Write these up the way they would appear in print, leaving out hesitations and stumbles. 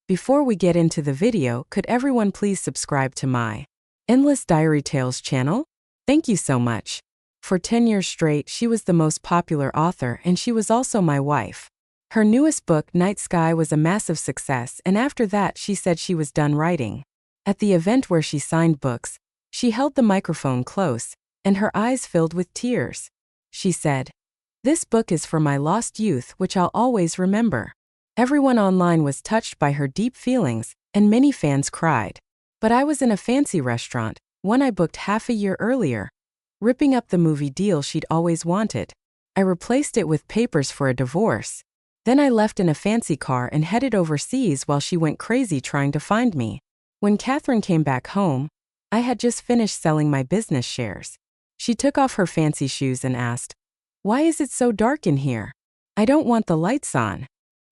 Before we get into the video, could everyone please subscribe to my Endless Diary Tales channel? Thank you so much. For 10 years straight, she was the most popular author, and she was also my wife. Her newest book, Night Sky, was a massive success, and after that she said she was done writing. At the event where she signed books, she held the microphone close, and her eyes filled with tears. She said, "This book is for my lost youth, which I'll always remember." Everyone online was touched by her deep feelings, and many fans cried. But I was in a fancy restaurant, one I booked half a year earlier, ripping up the movie deal she'd always wanted. I replaced it with papers for a divorce. Then I left in a fancy car and headed overseas while she went crazy trying to find me. When Catherine came back home, I had just finished selling my business shares. She took off her fancy shoes and asked, "Why is it so dark in here? I don't want the lights on."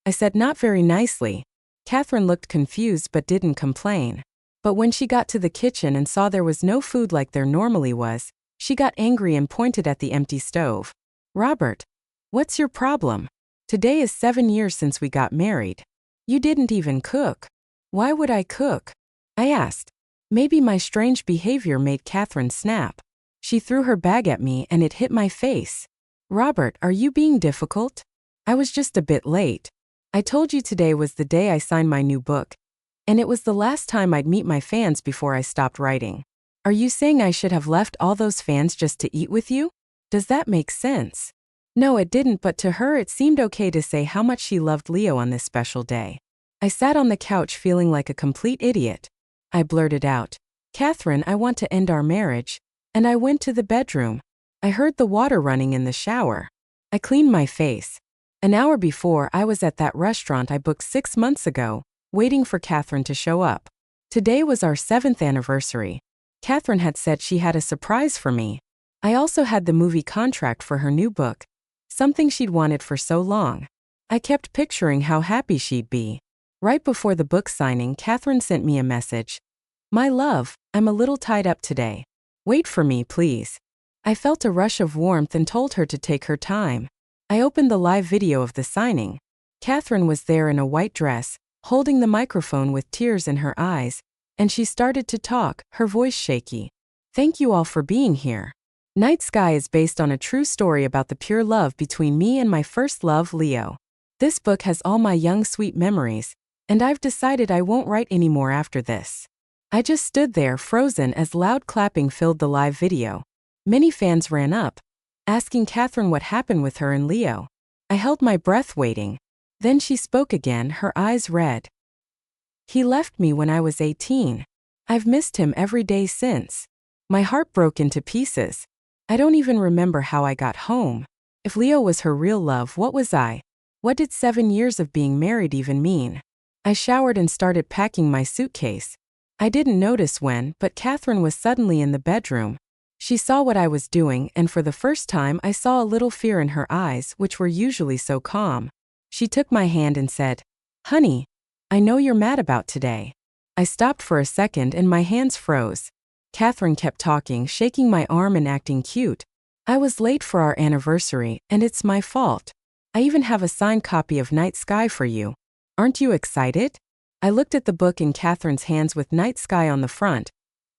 I said not very nicely. Catherine looked confused but didn't complain. But when she got to the kitchen and saw there was no food like there normally was, she got angry and pointed at the empty stove. "Robert, what's your problem? Today is 7 years since we got married. You didn't even cook." "Why would I cook?" I asked. Maybe my strange behavior made Catherine snap. She threw her bag at me and it hit my face. "Robert, are you being difficult? I was just a bit late. I told you today was the day I signed my new book, and it was the last time I'd meet my fans before I stopped writing. Are you saying I should have left all those fans just to eat with you? Does that make sense?" No, it didn't, but to her it seemed okay to say how much she loved Leo on this special day. I sat on the couch feeling like a complete idiot. I blurted out, "Catherine, I want to end our marriage," and I went to the bedroom. I heard the water running in the shower. I cleaned my face. An hour before, I was at that restaurant I booked 6 months ago, waiting for Catherine to show up. Today was our 7th anniversary. Catherine had said she had a surprise for me. I also had the movie contract for her new book, something she'd wanted for so long. I kept picturing how happy she'd be. Right before the book signing, Catherine sent me a message. "My love, I'm a little tied up today. Wait for me, please." I felt a rush of warmth and told her to take her time. I opened the live video of the signing. Catherine was there in a white dress, holding the microphone with tears in her eyes, and she started to talk, her voice shaky. "Thank you all for being here. Night Sky is based on a true story about the pure love between me and my first love, Leo. This book has all my young sweet memories, and I've decided I won't write anymore after this." I just stood there frozen as loud clapping filled the live video. Many fans ran up, asking Catherine what happened with her and Leo. I held my breath waiting. Then she spoke again, her eyes red. "He left me when I was 18. I've missed him every day since. My heart broke into pieces. I don't even remember how I got home. If Leo was her real love, what was I? What did 7 years of being married even mean?" I showered and started packing my suitcase. I didn't notice when, but Catherine was suddenly in the bedroom. She saw what I was doing, and for the first time I saw a little fear in her eyes, which were usually so calm. She took my hand and said, "Honey, I know you're mad about today." I stopped for a second and my hands froze. Catherine kept talking, shaking my arm and acting cute. "I was late for our anniversary, and it's my fault. I even have a signed copy of Night Sky for you. Aren't you excited?" I looked at the book in Catherine's hands with Night Sky on the front,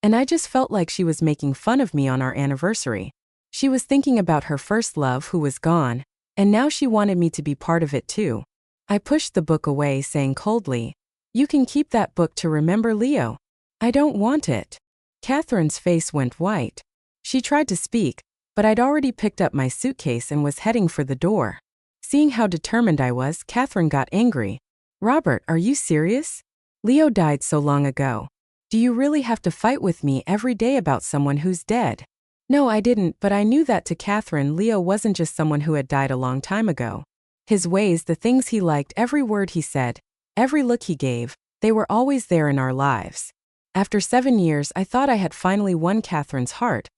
and I just felt like she was making fun of me on our anniversary. She was thinking about her first love who was gone, and now she wanted me to be part of it too. I pushed the book away, saying coldly, "You can keep that book to remember Leo." "I don't want it." Catherine's face went white. She tried to speak, but I'd already picked up my suitcase and was heading for the door. Seeing how determined I was, Catherine got angry. "Robert, are you serious? Leo died so long ago. Do you really have to fight with me every day about someone who's dead?" No, I didn't, but I knew that to Catherine, Leo wasn't just someone who had died a long time ago. His ways, the things he liked, every word he said, every look he gave, they were always there in our lives. After 7 years, I thought I had finally won Catherine's heart,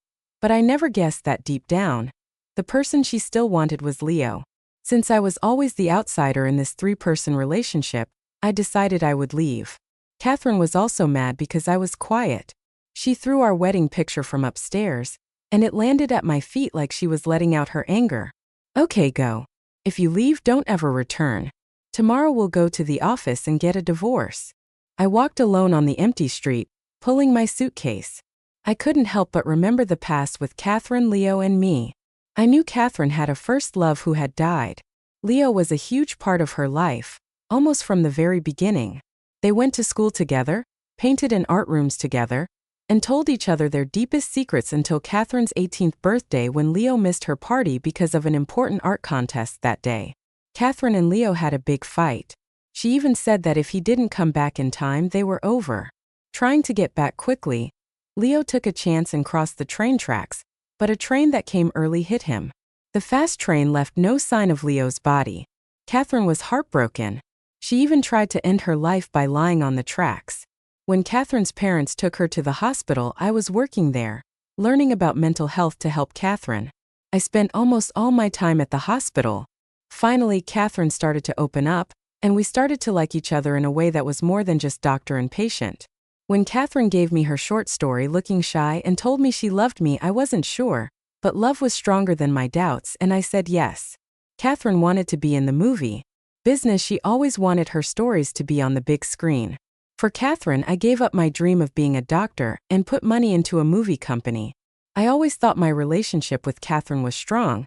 but I never guessed that deep down, the person she still wanted was Leo. Since I was always the outsider in this 3-person relationship, I decided I would leave. Catherine was also mad because I was quiet. She threw our wedding picture from upstairs, and it landed at my feet like she was letting out her anger. "Okay, go. If you leave, don't ever return." Tomorrow we'll go to the office and get a divorce. I walked alone on the empty street, pulling my suitcase. I couldn't help but remember the past with Catherine, Leo, and me. I knew Catherine had a first love who had died. Leo was a huge part of her life, almost from the very beginning. They went to school together, painted in art rooms together, and told each other their deepest secrets until Catherine's 18th birthday when Leo missed her party because of an important art contest that day. Catherine and Leo had a big fight. She even said that if he didn't come back in time, they were over. Trying to get back quickly, Leo took a chance and crossed the train tracks, but a train that came early hit him. The fast train left no sign of Leo's body. Catherine was heartbroken. She even tried to end her life by lying on the tracks. When Catherine's parents took her to the hospital, I was working there, learning about mental health to help Catherine. I spent almost all my time at the hospital. Finally, Catherine started to open up, and we started to like each other in a way that was more than just doctor and patient. When Catherine gave me her short story looking shy and told me she loved me, I wasn't sure, but love was stronger than my doubts, and I said yes. Catherine wanted to be in the movie business. She always wanted her stories to be on the big screen. For Catherine, I gave up my dream of being a doctor and put money into a movie company. I always thought my relationship with Catherine was strong,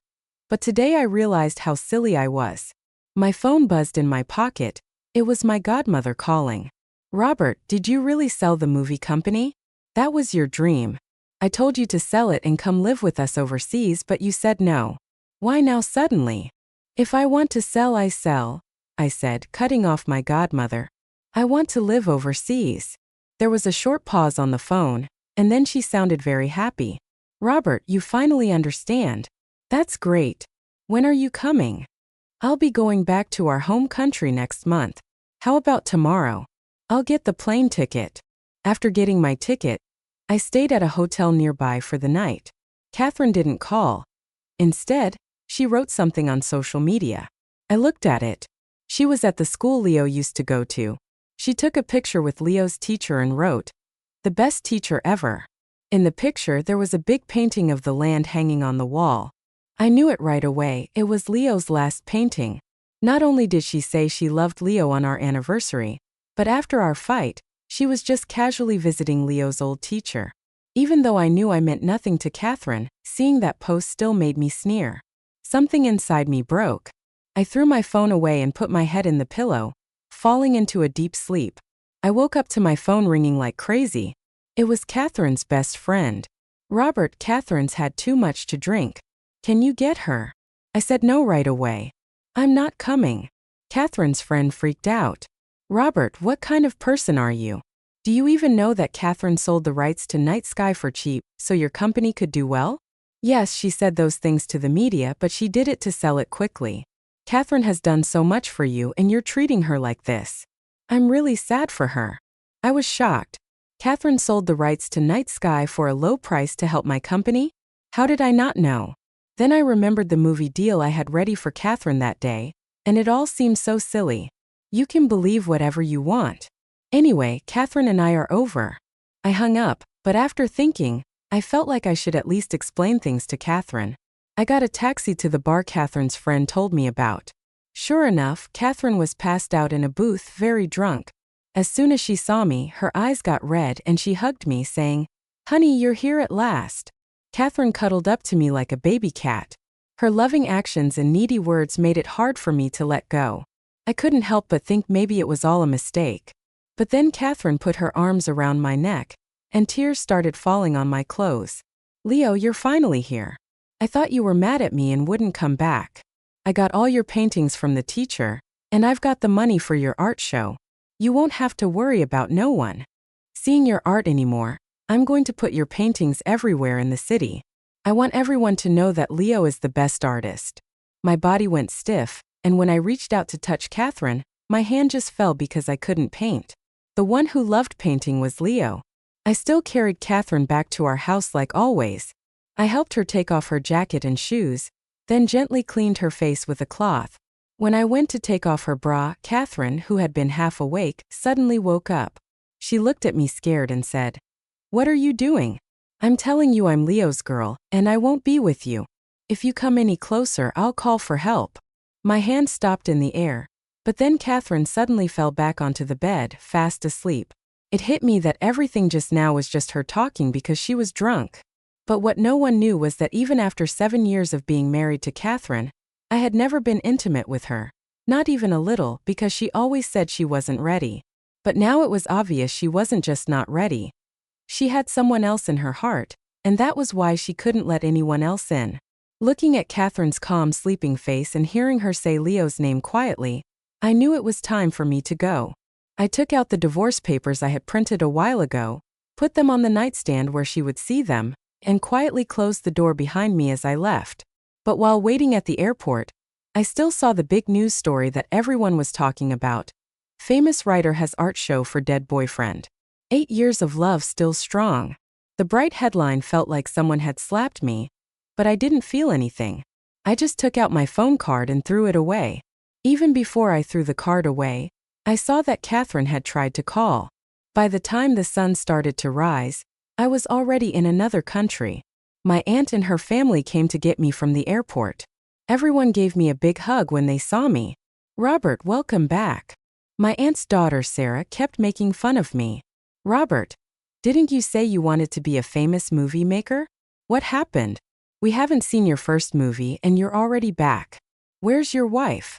but today I realized how silly I was. My phone buzzed in my pocket. It was my godmother calling. "Robert, did you really sell the movie company? That was your dream. I told you to sell it and come live with us overseas, but you said no. Why now suddenly?" "If I want to sell, I sell," I said, cutting off my godmother. "I want to live overseas." There was a short pause on the phone, and then she sounded very happy. "Robert, you finally understand. That's great. When are you coming?" "I'll be going back to our home country next month. How about tomorrow? I'll get the plane ticket." After getting my ticket, I stayed at a hotel nearby for the night. Catherine didn't call. Instead, she wrote something on social media. I looked at it. She was at the school Leo used to go to. She took a picture with Leo's teacher and wrote, "The best teacher ever." In the picture, there was a big painting of the land hanging on the wall. I knew it right away. It was Leo's last painting. Not only did she say she loved Leo on our anniversary, but after our fight, she was just casually visiting Leo's old teacher. Even though I knew I meant nothing to Catherine, seeing that post still made me sneer. Something inside me broke. I threw my phone away and put my head in the pillow, falling into a deep sleep. I woke up to my phone ringing like crazy. It was Catherine's best friend. "Robert, Catherine's had too much to drink. Can you get her?" I said no right away. "I'm not coming." Catherine's friend freaked out. "Robert, what kind of person are you? Do you even know that Catherine sold the rights to Night Sky for cheap so your company could do well?" "Yes, she said those things to the media, but she did it to sell it quickly. Catherine has done so much for you and you're treating her like this. I'm really sad for her." I was shocked. Catherine sold the rights to Night Sky for a low price to help my company? How did I not know? Then I remembered the movie deal I had ready for Catherine that day, and it all seemed so silly. You can believe whatever you want. Anyway, Catherine and I are over. I hung up, but after thinking, I felt like I should at least explain things to Catherine. I got a taxi to the bar Catherine's friend told me about. Sure enough, Catherine was passed out in a booth, very drunk. As soon as she saw me, her eyes got red and she hugged me, saying, "Honey, you're here at last." Catherine cuddled up to me like a baby cat. Her loving actions and needy words made it hard for me to let go. I couldn't help but think maybe it was all a mistake. But then Catherine put her arms around my neck, and tears started falling on my clothes. "Leo, you're finally here. I thought you were mad at me and wouldn't come back. I got all your paintings from the teacher, and I've got the money for your art show. You won't have to worry about no one seeing your art anymore. I'm going to put your paintings everywhere in the city. I want everyone to know that Leo is the best artist." My body went stiff, and when I reached out to touch Catherine, my hand just fell because I couldn't paint. The one who loved painting was Leo. I still carried Catherine back to our house like always. I helped her take off her jacket and shoes, then gently cleaned her face with a cloth. When I went to take off her bra, Catherine, who had been half awake, suddenly woke up. She looked at me scared and said, "What are you doing? I'm telling you I'm Leo's girl, and I won't be with you. If you come any closer, I'll call for help." My hand stopped in the air, But then Catherine suddenly fell back onto the bed, fast asleep. It hit me that everything just now was just her talking because she was drunk. But what no one knew was that even after 7 years of being married to Catherine, I had never been intimate with her. Not even a little, because she always said she wasn't ready. But now it was obvious she wasn't just not ready. She had someone else in her heart, and that was why she couldn't let anyone else in. Looking at Catherine's calm sleeping face and hearing her say Leo's name quietly, I knew it was time for me to go. I took out the divorce papers I had printed a while ago, put them on the nightstand where she would see them, and quietly closed the door behind me as I left. But while waiting at the airport, I still saw the big news story that everyone was talking about. Famous writer has art show for dead boyfriend. 8 years of love still strong. The bright headline felt like someone had slapped me, but I didn't feel anything. I just took out my phone card and threw it away. Even before I threw the card away, I saw that Catherine had tried to call. By the time the sun started to rise, I was already in another country. My aunt and her family came to get me from the airport. Everyone gave me a big hug when they saw me. Robert, welcome back. My aunt's daughter, Sarah, kept making fun of me. Robert, didn't you say you wanted to be a famous movie maker? What happened? We haven't seen your first movie and you're already back. Where's your wife?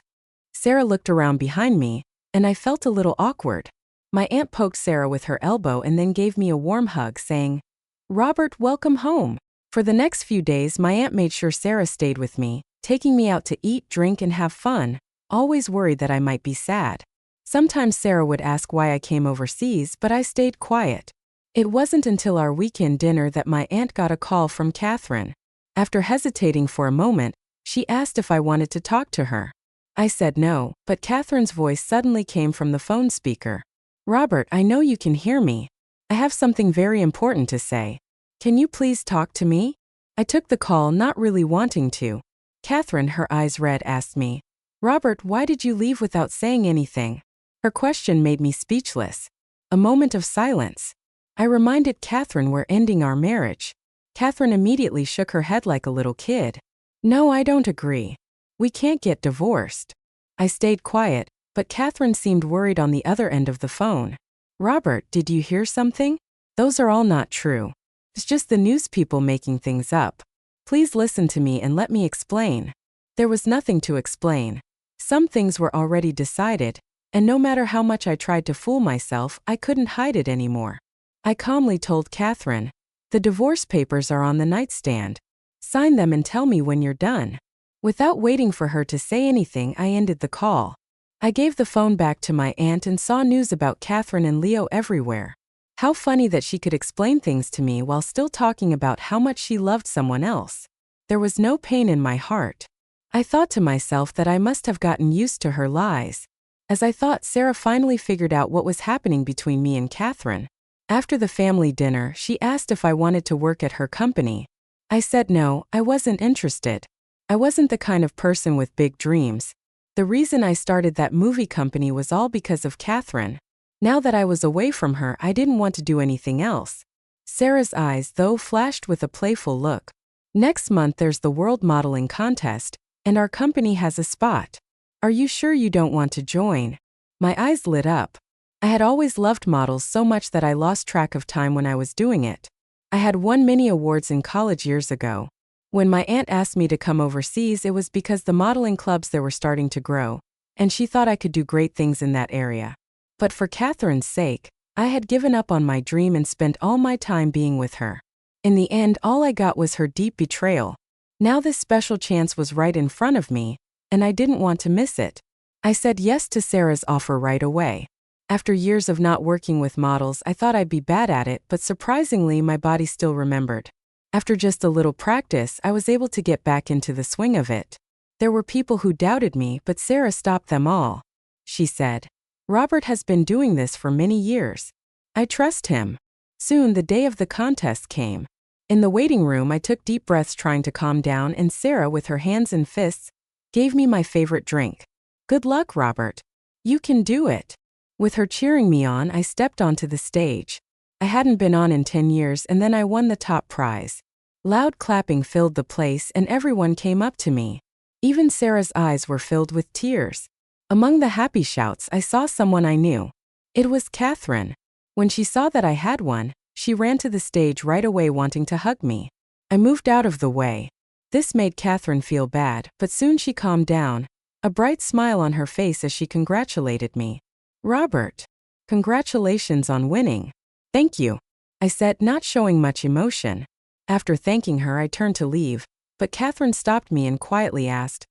Sarah looked around behind me, and I felt a little awkward. My aunt poked Sarah with her elbow and then gave me a warm hug, saying, Robert, welcome home. For the next few days, my aunt made sure Sarah stayed with me, taking me out to eat, drink, and have fun, always worried that I might be sad. Sometimes Sarah would ask why I came overseas, but I stayed quiet. It wasn't until our weekend dinner that my aunt got a call from Catherine. After hesitating for a moment, she asked if I wanted to talk to her. I said no, but Catherine's voice suddenly came from the phone speaker. Robert, I know you can hear me. I have something very important to say. Can you please talk to me? I took the call, not really wanting to. Catherine, her eyes red, asked me, Robert, why did you leave without saying anything? Her question made me speechless. A moment of silence. I reminded Catherine we're ending our marriage. Catherine immediately shook her head like a little kid. No, I don't agree. We can't get divorced. I stayed quiet, but Catherine seemed worried on the other end of the phone. Robert, did you hear something? Those are all not true. It's just the news people making things up. Please listen to me and let me explain. There was nothing to explain. Some things were already decided, and no matter how much I tried to fool myself, I couldn't hide it anymore. I calmly told Catherine, the divorce papers are on the nightstand. Sign them and tell me when you're done. Without waiting for her to say anything, I ended the call. I gave the phone back to my aunt and saw news about Catherine and Leo everywhere. How funny that she could explain things to me while still talking about how much she loved someone else. There was no pain in my heart. I thought to myself that I must have gotten used to her lies. As I thought, Sarah finally figured out what was happening between me and Catherine. After the family dinner, she asked if I wanted to work at her company. I said no, I wasn't interested. I wasn't the kind of person with big dreams. The reason I started that movie company was all because of Catherine. Now that I was away from her, I didn't want to do anything else. Sarah's eyes, though, flashed with a playful look. Next month there's the World Modeling Contest, and our company has a spot. Are you sure you don't want to join? My eyes lit up. I had always loved models so much that I lost track of time when I was doing it. I had won many awards in college years ago. When my aunt asked me to come overseas, it was because the modeling clubs there were starting to grow, and she thought I could do great things in that area. But for Catherine's sake, I had given up on my dream and spent all my time being with her. In the end, all I got was her deep betrayal. Now this special chance was right in front of me, and I didn't want to miss it. I said yes to Sarah's offer right away. After years of not working with models, I thought I'd be bad at it, but surprisingly, my body still remembered. After just a little practice, I was able to get back into the swing of it. There were people who doubted me, but Sarah stopped them all. She said, Robert has been doing this for many years. I trust him. Soon the day of the contest came. In the waiting room, I took deep breaths trying to calm down, and Sarah, with her hands and fists, gave me my favorite drink. Good luck, Robert. You can do it. With her cheering me on, I stepped onto the stage. I hadn't been on in 10 years, and then I won the top prize. Loud clapping filled the place and everyone came up to me. Even Sarah's eyes were filled with tears. Among the happy shouts, I saw someone I knew. It was Catherine. When she saw that I had one, she ran to the stage right away wanting to hug me. I moved out of the way. This made Catherine feel bad, but soon she calmed down, a bright smile on her face as she congratulated me. "Robert, congratulations on winning." "Thank you," I said, not showing much emotion. After thanking her, I turned to leave, but Catherine stopped me and quietly asked,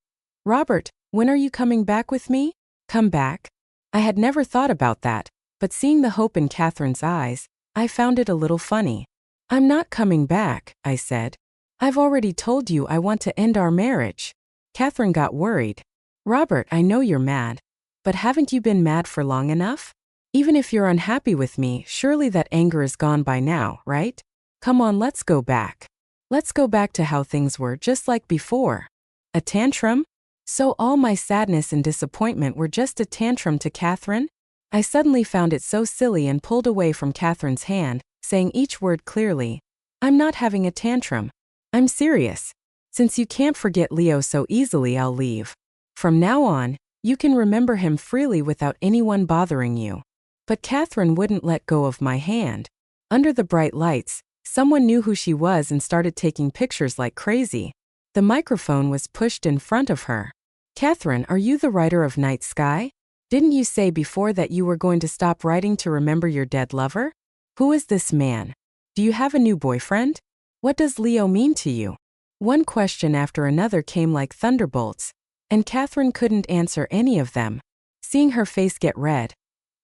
"Robert, when are you coming back with me?" Come back? I had never thought about that, but seeing the hope in Catherine's eyes, I found it a little funny. "I'm not coming back," I said. "I've already told you I want to end our marriage." Catherine got worried. "Robert, I know you're mad. But haven't you been mad for long enough? Even if you're unhappy with me, surely that anger is gone by now, right? Come on, let's go back. Let's go back to how things were just like before." A tantrum? So all my sadness and disappointment were just a tantrum to Catherine? I suddenly found it so silly and pulled away from Catherine's hand, saying each word clearly. "I'm not having a tantrum. I'm serious. Since you can't forget Leo so easily, I'll leave. From now on, you can remember him freely without anyone bothering you." But Catherine wouldn't let go of my hand. Under the bright lights, someone knew who she was and started taking pictures like crazy. The microphone was pushed in front of her. "Catherine, are you the writer of Night Sky? Didn't you say before that you were going to stop writing to remember your dead lover? Who is this man? Do you have a new boyfriend? What does Leo mean to you?" One question after another came like thunderbolts, and Catherine couldn't answer any of them. Seeing her face get red,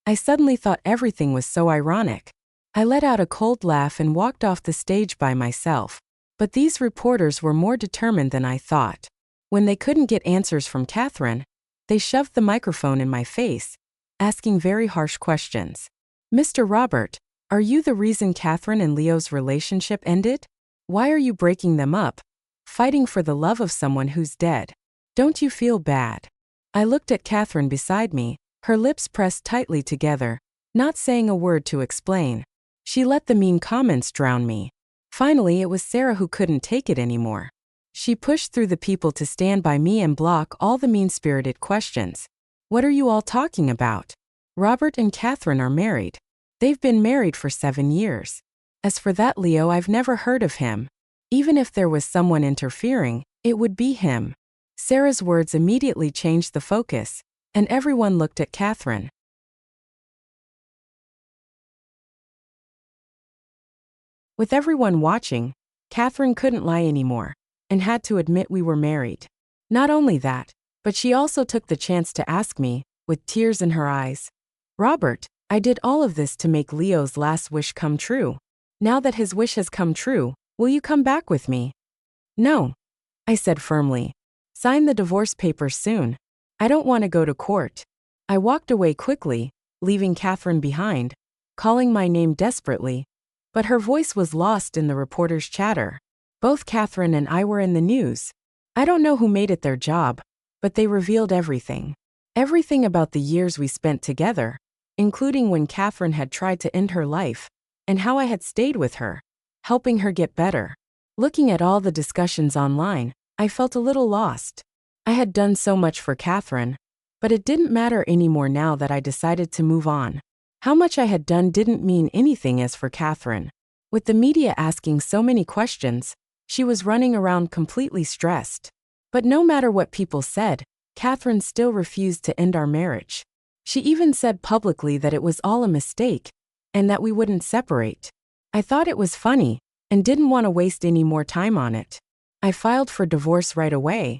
I suddenly thought everything was so ironic. I let out a cold laugh and walked off the stage by myself. But these reporters were more determined than I thought. When they couldn't get answers from Catherine, they shoved the microphone in my face, asking very harsh questions. "Mr. Robert, are you the reason Catherine and Leo's relationship ended? Why are you breaking them up? Fighting for the love of someone who's dead? Don't you feel bad?" I looked at Catherine beside me, her lips pressed tightly together, not saying a word to explain. She let the mean comments drown me. Finally, it was Sarah who couldn't take it anymore. She pushed through the people to stand by me and block all the mean-spirited questions. "What are you all talking about? Robert and Catherine are married. They've been married for 7 years. As for that Leo, I've never heard of him. Even if there was someone interfering, it would be him." Sarah's words immediately changed the focus, and everyone looked at Catherine. With everyone watching, Catherine couldn't lie anymore, and had to admit we were married. Not only that, but she also took the chance to ask me, with tears in her eyes, "Robert, I did all of this to make Leo's last wish come true. Now that his wish has come true, will you come back with me?" "No," I said firmly. "Sign the divorce papers soon. I don't want to go to court." I walked away quickly, leaving Catherine behind, calling my name desperately, but her voice was lost in the reporter's chatter. Both Catherine and I were in the news. I don't know who made it their job, but they revealed everything. Everything about the years we spent together, including when Catherine had tried to end her life, and how I had stayed with her, helping her get better. Looking at all the discussions online, I felt a little lost. I had done so much for Catherine, but it didn't matter anymore now that I decided to move on. How much I had done didn't mean anything as for Catherine. With the media asking so many questions, she was running around completely stressed. But no matter what people said, Catherine still refused to end our marriage. She even said publicly that it was all a mistake, and that we wouldn't separate. I thought it was funny, and didn't want to waste any more time on it. I filed for divorce right away,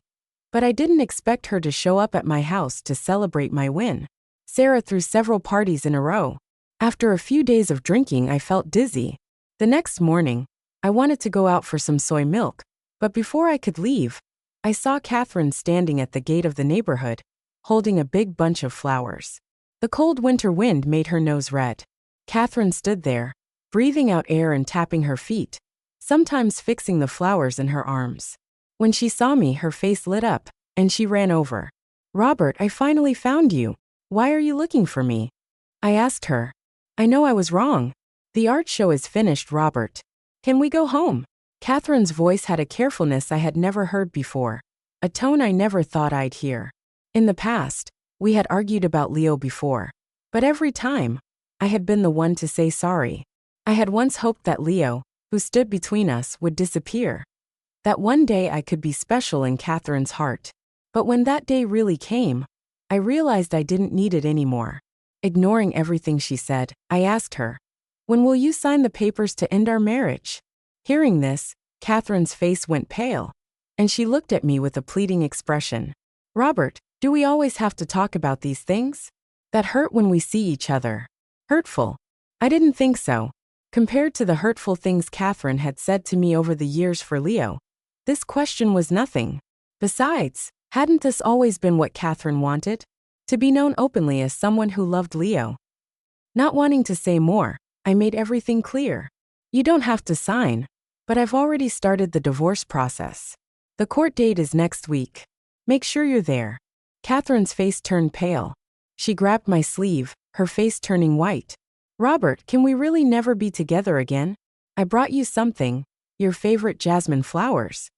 but I didn't expect her to show up at my house to celebrate my win. Sarah threw several parties in a row. After a few days of drinking, I felt dizzy. The next morning, I wanted to go out for some soy milk, but before I could leave, I saw Catherine standing at the gate of the neighborhood, holding a big bunch of flowers. The cold winter wind made her nose red. Catherine stood there, breathing out air and tapping her feet, sometimes fixing the flowers in her arms. When she saw me, her face lit up, and she ran over. "Robert, I finally found you. Why are you looking for me?" I asked her. "I know I was wrong. The art show is finished, Robert. Can we go home?" Catherine's voice had a carefulness I had never heard before, a tone I never thought I'd hear. In the past, We had argued about Leo before, but every time, I had been the one to say sorry. I had once hoped that Leo, who stood between us, would disappear. That one day I could be special in Catherine's heart. But when that day really came, I realized I didn't need it anymore. Ignoring everything she said, I asked her, "When will you sign the papers to end our marriage?" Hearing this, Catherine's face went pale, and she looked at me with a pleading expression. "Robert, do we always have to talk about these things? That hurt when we see each other." Hurtful? I didn't think so. Compared to the hurtful things Catherine had said to me over the years for Leo, this question was nothing. Besides, hadn't this always been what Catherine wanted? To be known openly as someone who loved Leo. Not wanting to say more, I made everything clear. "You don't have to sign, but I've already started the divorce process. The court date is next week. Make sure you're there." Catherine's face turned pale. She grabbed my sleeve, her face turning white. "Robert, can we really never be together again? I brought you something, your favorite jasmine flowers."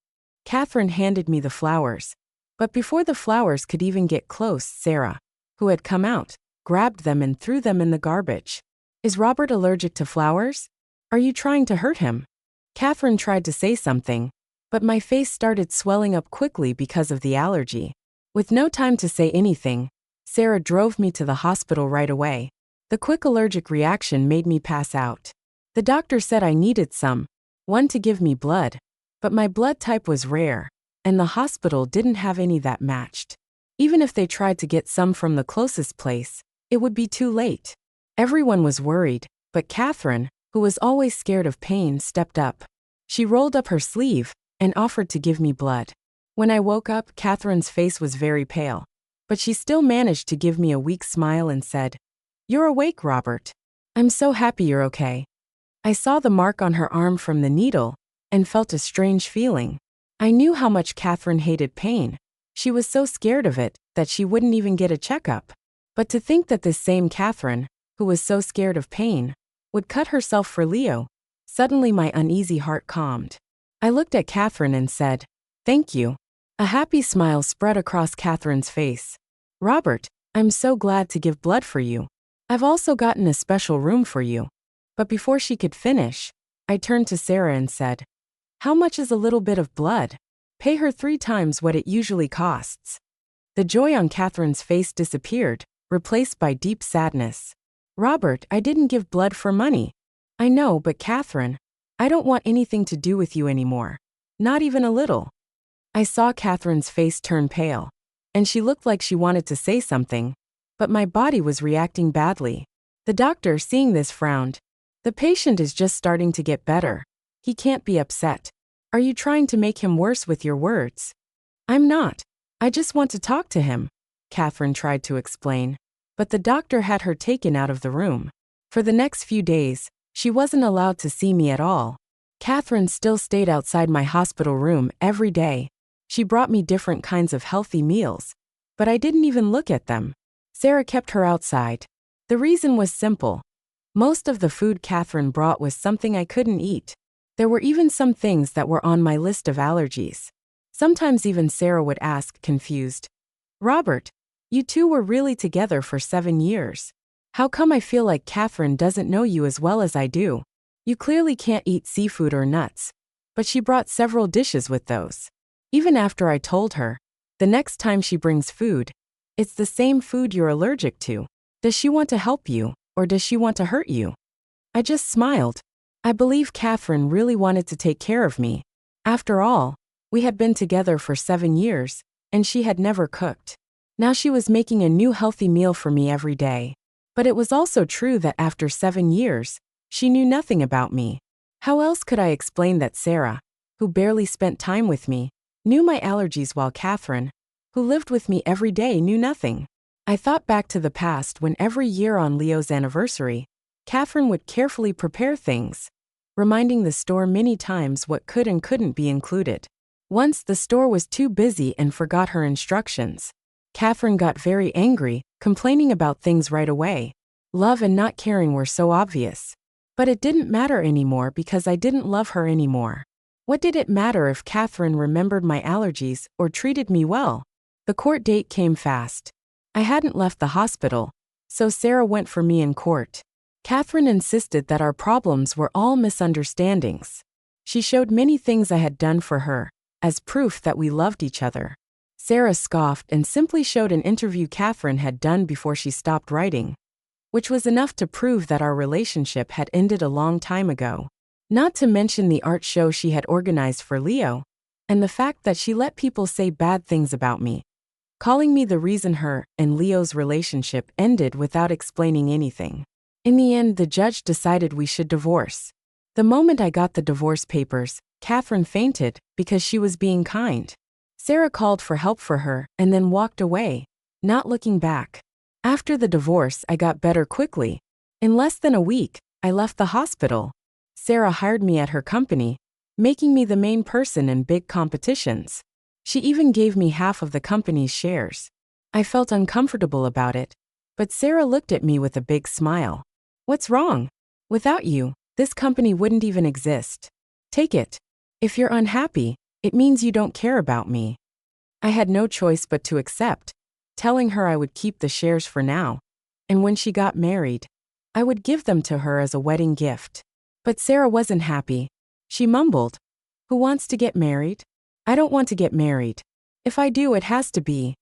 Catherine handed me the flowers. But before the flowers could even get close, Sarah, who had come out, grabbed them and threw them in the garbage. "Is Robert allergic to flowers? Are you trying to hurt him?" Catherine tried to say something, but my face started swelling up quickly because of the allergy. With no time to say anything, Sarah drove me to the hospital right away. The quick allergic reaction made me pass out. The doctor said I needed one to give me blood, but my blood type was rare, and the hospital didn't have any that matched. Even if they tried to get some from the closest place, it would be too late. Everyone was worried, but Catherine, who was always scared of pain, stepped up. She rolled up her sleeve and offered to give me blood. When I woke up, Catherine's face was very pale, but she still managed to give me a weak smile and said, "You're awake, Robert. I'm so happy you're okay." I saw the mark on her arm from the needle and felt a strange feeling. I knew how much Catherine hated pain. She was so scared of it that she wouldn't even get a checkup. But to think that this same Catherine, who was so scared of pain, would cut herself for Leo, suddenly my uneasy heart calmed. I looked at Catherine and said, "Thank you." A happy smile spread across Catherine's face. "Robert, I'm so glad to give blood for you. I've also gotten a special room for you." But before she could finish, I turned to Sarah and said, "How much is a little bit of blood? Pay her 3 times what it usually costs." The joy on Catherine's face disappeared, replaced by deep sadness. "Robert, I didn't give blood for money." "I know, but Catherine, I don't want anything to do with you anymore. Not even a little." I saw Catherine's face turn pale, and she looked like she wanted to say something, but my body was reacting badly. The doctor, seeing this, frowned. "The patient is just starting to get better. He can't be upset. Are you trying to make him worse with your words?" "I'm not. I just want to talk to him," Catherine tried to explain. But the doctor had her taken out of the room. For the next few days, she wasn't allowed to see me at all. Catherine still stayed outside my hospital room every day. She brought me different kinds of healthy meals, but I didn't even look at them. Sarah kept her outside. The reason was simple. Most of the food Catherine brought was something I couldn't eat. There were even some things that were on my list of allergies. Sometimes even Sarah would ask, confused, "Robert, you two were really together for 7 years. How come I feel like Catherine doesn't know you as well as I do? You clearly can't eat seafood or nuts." But she brought several dishes with those. Even after I told her, the next time she brings food, it's the same food you're allergic to. Does she want to help you, or does she want to hurt you? I just smiled. I believe Catherine really wanted to take care of me. After all, we had been together for 7 years, and she had never cooked. Now she was making a new healthy meal for me every day. But it was also true that after 7 years, she knew nothing about me. How else could I explain that Sarah, who barely spent time with me, knew my allergies while Catherine, who lived with me every day, knew nothing? I thought back to the past when every year on Leo's anniversary, Catherine would carefully prepare things, reminding the store many times what could and couldn't be included. Once the store was too busy and forgot her instructions. Catherine got very angry, complaining about things right away. Love and not caring were so obvious. But it didn't matter anymore because I didn't love her anymore. What did it matter if Catherine remembered my allergies or treated me well? The court date came fast. I hadn't left the hospital, so Sarah went for me in court. Catherine insisted that our problems were all misunderstandings. She showed many things I had done for her, as proof that we loved each other. Sarah scoffed and simply showed an interview Catherine had done before she stopped writing, which was enough to prove that our relationship had ended a long time ago. Not to mention the art show she had organized for Leo, and the fact that she let people say bad things about me, calling me the reason her and Leo's relationship ended without explaining anything. In the end, the judge decided we should divorce. The moment I got the divorce papers, Catherine fainted because she was being kind. Sarah called for help for her and then walked away, not looking back. After the divorce, I got better quickly. In less than a week, I left the hospital. Sarah hired me at her company, making me the main person in big competitions. She even gave me half of the company's shares. I felt uncomfortable about it, but Sarah looked at me with a big smile. "What's wrong? Without you, this company wouldn't even exist. Take it. If you're unhappy, it means you don't care about me." I had no choice but to accept, telling her I would keep the shares for now, and when she got married, I would give them to her as a wedding gift. But Sarah wasn't happy. She mumbled, "Who wants to get married? I don't want to get married. If I do, it has to be."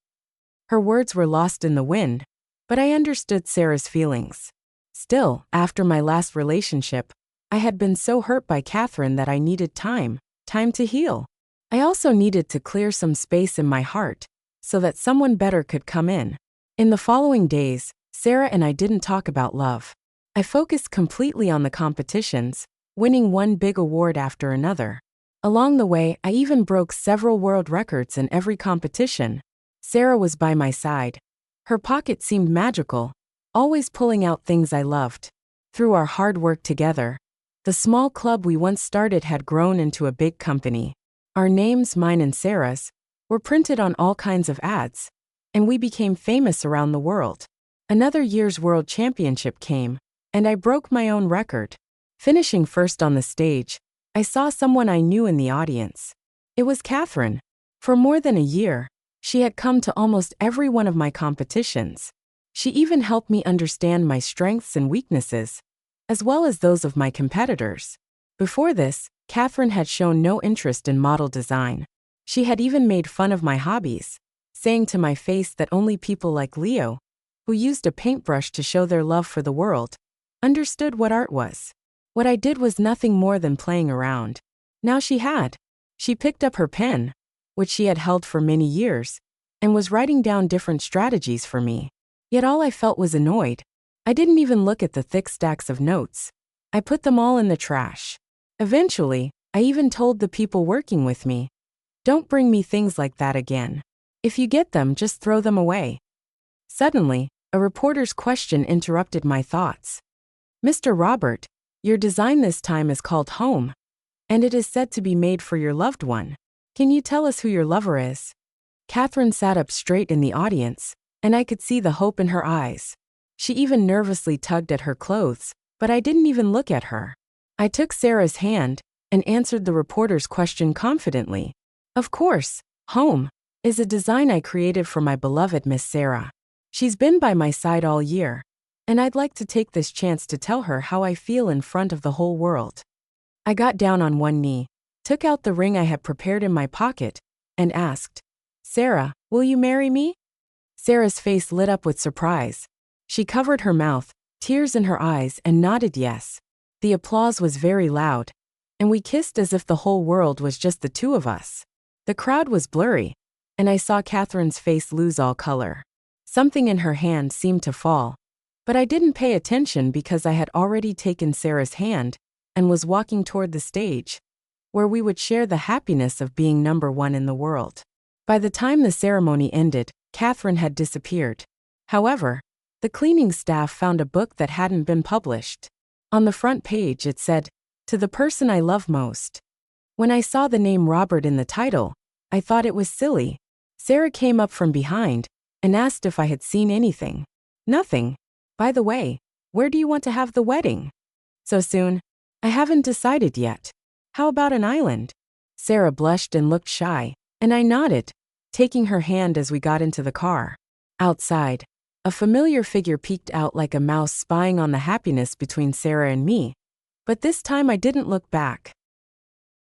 Her words were lost in the wind, but I understood Sarah's feelings. Still, after my last relationship, I had been so hurt by Catherine that I needed time to heal. I also needed to clear some space in my heart so that someone better could come in. In the following days, Sarah and I didn't talk about love. I focused completely on the competitions, winning one big award after another. Along the way, I even broke several world records in every competition. Sarah was by my side. Her pocket seemed magical, always pulling out things I loved. Through our hard work together, the small club we once started had grown into a big company. Our names, mine and Sarah's, were printed on all kinds of ads, and we became famous around the world. Another year's world championship came, and I broke my own record. Finishing first on the stage, I saw someone I knew in the audience. It was Catherine. For more than a year, she had come to almost every one of my competitions. She even helped me understand my strengths and weaknesses, as well as those of my competitors. Before this, Catherine had shown no interest in model design. She had even made fun of my hobbies, saying to my face that only people like Leo, who used a paintbrush to show their love for the world, understood what art was. What I did was nothing more than playing around. Now she had. She picked up her pen, which she had held for many years, and was writing down different strategies for me. Yet all I felt was annoyed. I didn't even look at the thick stacks of notes. I put them all in the trash. Eventually, I even told the people working with me, "Don't bring me things like that again. If you get them, just throw them away." Suddenly, a reporter's question interrupted my thoughts. "Mr. Robert, your design this time is called Home, and it is said to be made for your loved one. Can you tell us who your lover is?" Catherine sat up straight in the audience, and I could see the hope in her eyes. She even nervously tugged at her clothes, but I didn't even look at her. I took Sarah's hand and answered the reporter's question confidently. "Of course, Home is a design I created for my beloved Miss Sarah. She's been by my side all year, and I'd like to take this chance to tell her how I feel in front of the whole world." I got down on one knee, took out the ring I had prepared in my pocket, and asked, "Sarah, will you marry me?" Sarah's face lit up with surprise. She covered her mouth, tears in her eyes, and nodded yes. The applause was very loud, and we kissed as if the whole world was just the two of us. The crowd was blurry, and I saw Catherine's face lose all color. Something in her hand seemed to fall, but I didn't pay attention because I had already taken Sarah's hand and was walking toward the stage, where we would share the happiness of being number one in the world. By the time the ceremony ended, Catherine had disappeared. However, the cleaning staff found a book that hadn't been published. On the front page it said, "To the person I love most." When I saw the name Robert in the title, I thought it was silly. Sarah came up from behind and asked if I had seen anything. "Nothing. By the way, where do you want to have the wedding?" "So soon? I haven't decided yet. How about an island?" Sarah blushed and looked shy, and I nodded, taking her hand as we got into the car. Outside, a familiar figure peeked out like a mouse spying on the happiness between Sarah and me. But this time I didn't look back.